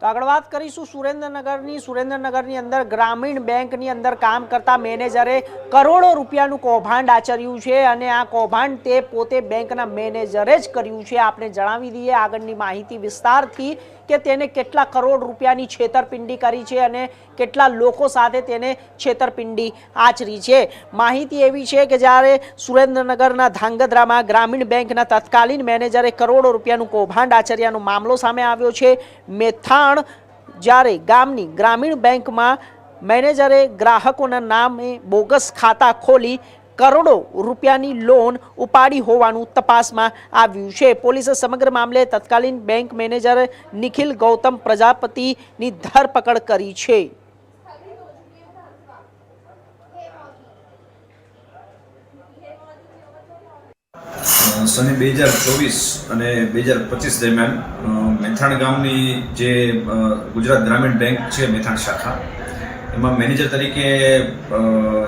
તો આગળ વાત કરીશું સુરેન્દ્રનગરની અંદર ગ્રામીણ બેંકની અંદર કામ કરતા મેનેજરે કરોડો રૂપિયાનું કૌભાંડ આચર્યું છે અને આ કૌભાંડ તે પોતે બેંકના મેનેજરે જ કર્યું છે। આપણે જણાવી દઈએ આગળની માહિતી વિસ્તારથી કે તેને કેટલા કરોડ રૂપિયાની છેતરપિંડી કરી છે અને કેટલા લોકો સાથે તેને છેતરપિંડી આચરી છે। માહિતી એવી છે કે જ્યારે સુરેન્દ્રનગરના ધાંગધ્રામાં ગ્રામીણ બેંકના તત્કાલીન મેનેજરે કરોડો રૂપિયાનું કૌભાંડ આચર્યાનો મામલો સામે આવ્યો છે। મેથાણ જ્યારે ગામની ગ્રામીણ બેંકમાં મેનેજરે ગ્રાહકોના નામે બોગસ ખાતા ખોલી કરોડો રૂપિયાની લોન ઉપાડી હોવાનું તપાસમાં આવ્યું છે। પોલીસે સમગ્ર મામલે તત્કાલીન બેંક મેનેજર નિખિલ ગૌતમ પ્રજાપતિની ધરપકડ કરી છે। સને 2024 અને 2025 દરમિયાન મેથાણ ગામની જે ગુજરાત ગ્રામીણ બેંક છે મેથાણ શાખા એમાં મેનેજર તરીકે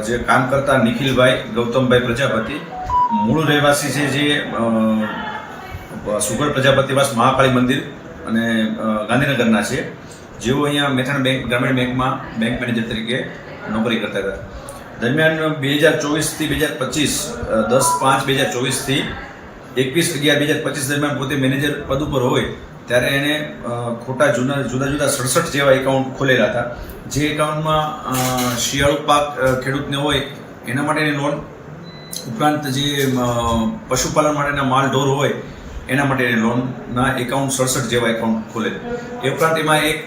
જે કામ કરતા નિખિલભાઈ ગૌતમભાઈ પ્રજાપતિ મૂળ રહેવાસી છે જે સુગર પ્રજાપતિવાસ મહાકાળી મંદિર અને ગાંધીનગરના છે, જેઓ અહીંયા મેથાણ બેંક ગ્રામીણ બેંકમાં બેંક મેનેજર તરીકે નોકરી કરતા હતા। દરમિયાન 2024થી 2025 10/5/2024થી 21/11/2025 દરમિયાન પોતે મેનેજર પદ ઉપર હોય ત્યારે એને ખોટા જુદા જુદા 67 જેવા એકાઉન્ટ ખોલેલા હતા। જે એકાઉન્ટમાં શિયાળુ પાક ખેડૂતને હોય એના માટેની લોન ઉપરાંત જે પશુપાલન માટેના માલ ઢોર હોય એના માટેની લોનના એકાઉન્ટ 67 જેવા એકાઉન્ટ ખોલેલ। એ ઉપરાંત એમાં એક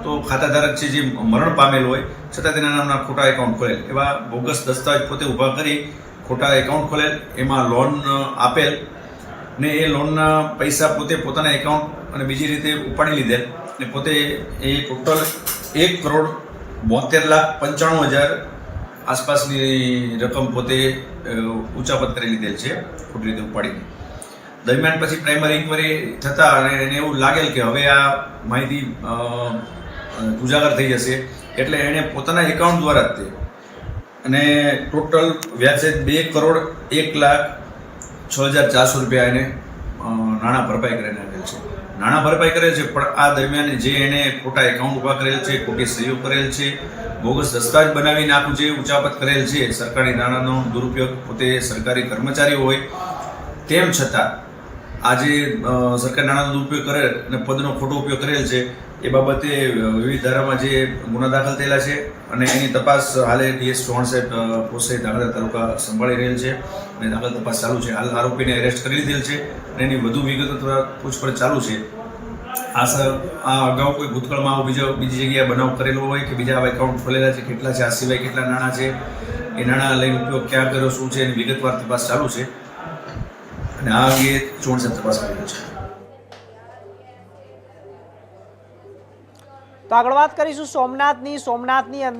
તો ખાતાધારક છે જે મરણ પામેલ હોય છતાં તેના નામના ખોટા એકાઉન્ટ ખોલેલ। એવા બોગસ દસ્તાવેજ પોતે ઊભા કરી ખોટા એકાઉન્ટ ખોલેલ, એમાં લોન આપેલ ને એ લોનના પૈસા પોતે પોતાના એકાઉન્ટ અને બીજી રીતે ઉપાડી લીધેલ ને પોતે એ ટોટલ 1,72,95,000 આસપાસની રકમ પોતે ઉચાપત કરી લીધેલ છે ખોટી રીતે ઉપાડીને। દરમિયાન પછી પ્રાઇમરી ઇન્કવાયરી થતાં અને એને એવું લાગેલ કે હવે આ માહિતી ઉજાગર થઈ જશે એટલે એણે પોતાના એકાઉન્ટ દ્વારા જ તે અને ટોટલ વ્યાજે 2,01,06,400 રૂપિયા એને નાણાં ભરપાઈ કરીને આપેલ છે। નાણાં ભરપાઈ કરેલ છે પણ આ દરમિયાન જે એને ખોટા એકાઉન્ટ ઊભા કરેલ છે, ખોટી સહીઓ કરેલ છે, બોગસ દસ્તાવેજ બનાવીને આખું જે ઉચાપત કરેલ છે, સરકારી નાણાંનો દુરુપયોગ, પોતે સરકારી કર્મચારી હોય તેમ છતાં આજે સરકારી નાણાંનો દુરુપયોગ કરે અને પદનો ખોટો ઉપયોગ કરેલ છે એ બાબતે વિવિધ ધારામાં જે ગુના દાખલ થયેલા છે અને એની તપાસ હાલે DS ચૌહાણ સાહેબ પોસ્ટે ધાંગધ્રા તાલુકા સંભાળી રહેલ છે અને દાખલ તપાસ ચાલુ છે। હાલ આરોપીને એરેસ્ટ કરી લીધેલ છે અને એની વધુ વિગતવાર પૂછપરછ ચાલુ છે। આ અગાઉ કોઈ ભૂતકાળમાં આવો બીજી જગ્યાએ બનાવ કરેલો હોય કે બીજા આવા એકાઉન્ટ ખોલેલા છે, કેટલા છે, આ સિવાય કેટલા નાણાં છે, એ નાણાં લઈને ઉપયોગ ક્યાં કર્યો, શું છે, એની વિગતવાર તપાસ ચાલુ છે અને આ અંગે ચૌહાણ સાહેબ તપાસ કરી છે। તો આગળ વાત કરીશું સોમનાથની અંદર